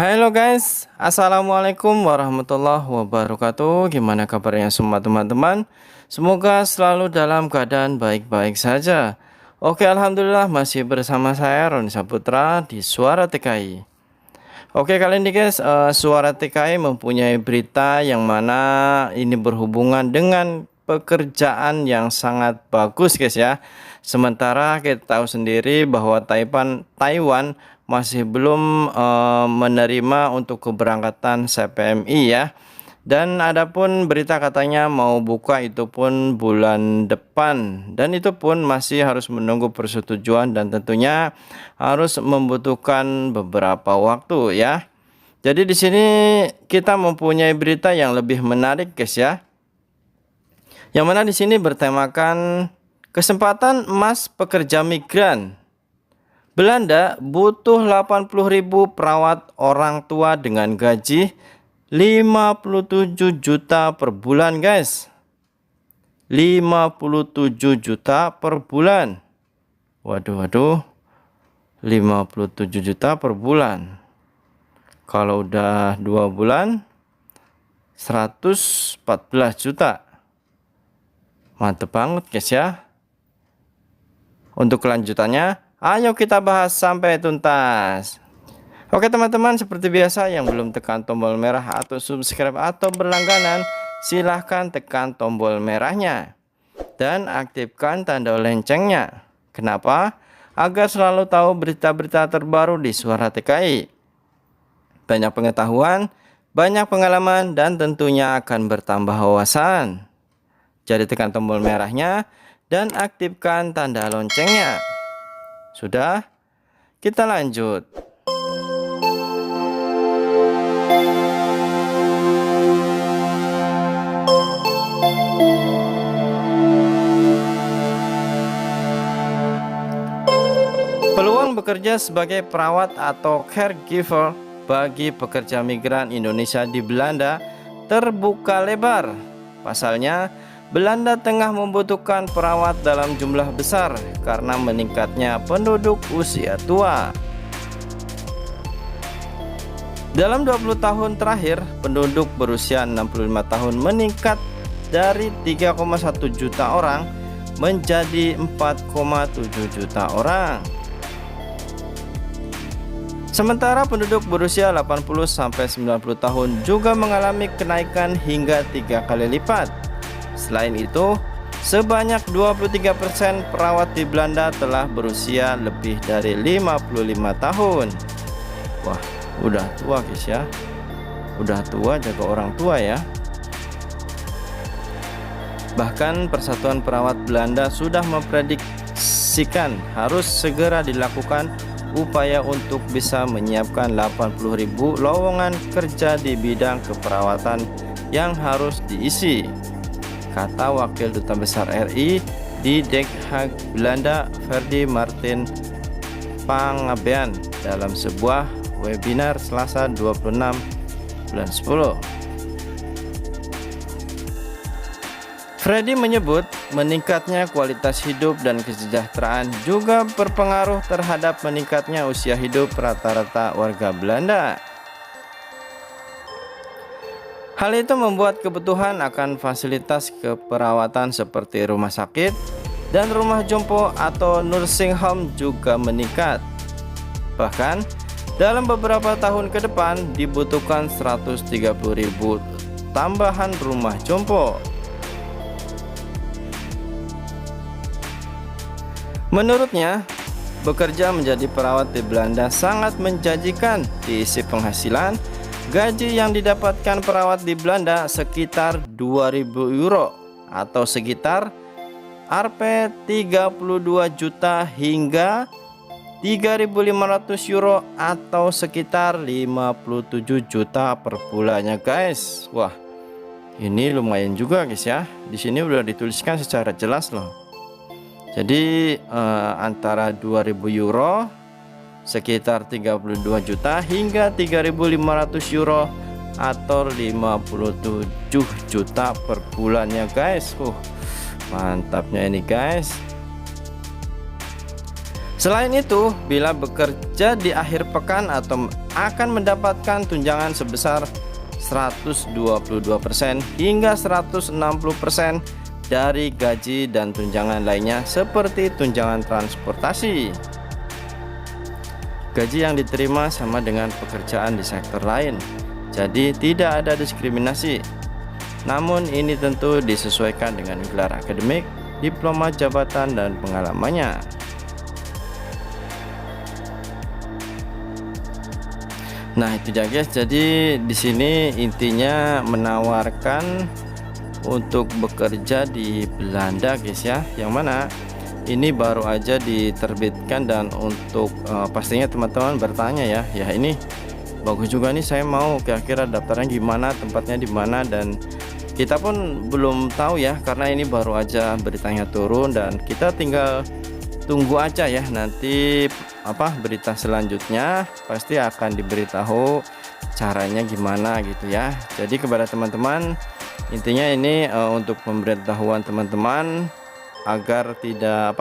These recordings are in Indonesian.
Halo guys, Assalamualaikum warahmatullahi wabarakatuh. Gimana kabarnya semua teman-teman? Semoga selalu dalam keadaan baik-baik saja. Oke, Alhamdulillah masih bersama saya Roni Saputra di Suara TKI. Oke, kali ini guys, Suara TKI mempunyai berita yang mana ini berhubungan dengan pekerjaan yang sangat bagus guys ya. Sementara kita tahu sendiri bahwa Taiwan masih belum menerima untuk keberangkatan CPMI ya. Dan adapun berita katanya mau buka itu pun bulan depan, dan itu pun masih harus menunggu persetujuan dan tentunya harus membutuhkan beberapa waktu ya. Jadi di sini kita mempunyai berita yang lebih menarik guys ya. Yang mana di sini bertemakan kesempatan emas pekerja migran. Belanda butuh 80.000 perawat orang tua dengan gaji 57 juta per bulan guys. 57 juta per bulan. Waduh. 57 juta per bulan. Kalau udah 2 bulan 114 juta. Mantep banget guys ya. Untuk kelanjutannya, ayo kita bahas sampai tuntas. Oke teman-teman, seperti biasa yang belum tekan tombol merah atau subscribe atau berlangganan, silahkan tekan tombol merahnya dan aktifkan tanda loncengnya. Kenapa? Agar selalu tahu berita-berita terbaru di Suara TKI. Banyak pengetahuan, banyak pengalaman, dan tentunya akan bertambah wawasan. Jadi tekan tombol merahnya dan aktifkan tanda loncengnya. Sudah? Kita lanjut. Peluang bekerja sebagai perawat atau caregiver bagi pekerja migran Indonesia di Belanda terbuka lebar. Pasalnya, Belanda tengah membutuhkan perawat dalam jumlah besar karena meningkatnya penduduk usia tua. Dalam 20 tahun terakhir, penduduk berusia 65 tahun meningkat dari 3,1 juta orang menjadi 4,7 juta orang. Sementara penduduk berusia 80-90 tahun juga mengalami kenaikan hingga 3 kali lipat. Selain itu, sebanyak 23% perawat di Belanda telah berusia lebih dari 55 tahun. Wah, udah tua guys ya. Udah tua jaga orang tua ya. Bahkan Persatuan Perawat Belanda sudah memprediksikan harus segera dilakukan upaya untuk bisa menyiapkan 80.000 lowongan kerja di bidang keperawatan yang harus diisi, kata Wakil Duta Besar RI di Den Haag, Belanda, Ferdy Martin Pangabean dalam sebuah webinar Selasa 26 bulan 10. Ferdy menyebut meningkatnya kualitas hidup dan kesejahteraan juga berpengaruh terhadap meningkatnya usia hidup rata-rata warga Belanda. Hal itu membuat kebutuhan akan fasilitas keperawatan seperti rumah sakit dan rumah jompo atau nursing home juga meningkat. Bahkan dalam beberapa tahun ke depan dibutuhkan 130.000 tambahan rumah jompo. Menurutnya, bekerja menjadi perawat di Belanda sangat menjanjikan. Diisi penghasilan, gaji yang didapatkan perawat di Belanda sekitar 2.000 euro atau sekitar Rp 32 juta hingga 3.500 euro atau sekitar 57 juta per bulannya guys. Wah, ini lumayan juga guys ya. Di sini udah dituliskan secara jelas loh. Jadi antara 2.000 euro sekitar 32 juta hingga 3.500 euro atau 57 juta per bulannya guys. Mantapnya ini guys. Selain itu, bila bekerja di akhir pekan atau akan mendapatkan tunjangan sebesar 122% hingga 160% dari gaji dan tunjangan lainnya seperti tunjangan transportasi. Gaji yang diterima sama dengan pekerjaan di sektor lain, jadi tidak ada diskriminasi. Namun ini tentu disesuaikan dengan gelar akademik, diploma, jabatan, dan pengalamannya. Nah, itu ya guys. Jadi di sini intinya menawarkan untuk bekerja di Belanda guys ya. Yang mana ini baru aja diterbitkan, dan untuk pastinya teman-teman bertanya ya, ini bagus juga nih, saya mau, kira-kira daftarnya gimana, tempatnya di mana, dan kita pun belum tahu ya karena ini baru aja beritanya turun, dan kita tinggal tunggu aja ya, nanti berita selanjutnya pasti akan diberitahu caranya gimana gitu ya. Jadi kepada teman-teman, intinya ini untuk pemberitahuan teman-teman agar tidak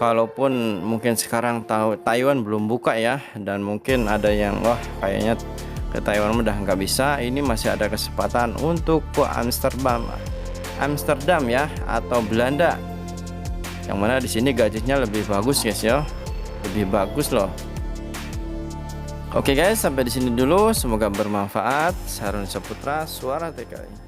kalaupun mungkin sekarang Taiwan belum buka ya, dan mungkin ada yang kayaknya ke Taiwan udah nggak bisa, ini masih ada kesempatan untuk ke Amsterdam ya, atau Belanda, yang mana di sini gajinya lebih bagus guys ya, lebih bagus loh. Oke guys, sampai di sini dulu, semoga bermanfaat. Sarun Saputra, Suara TKI.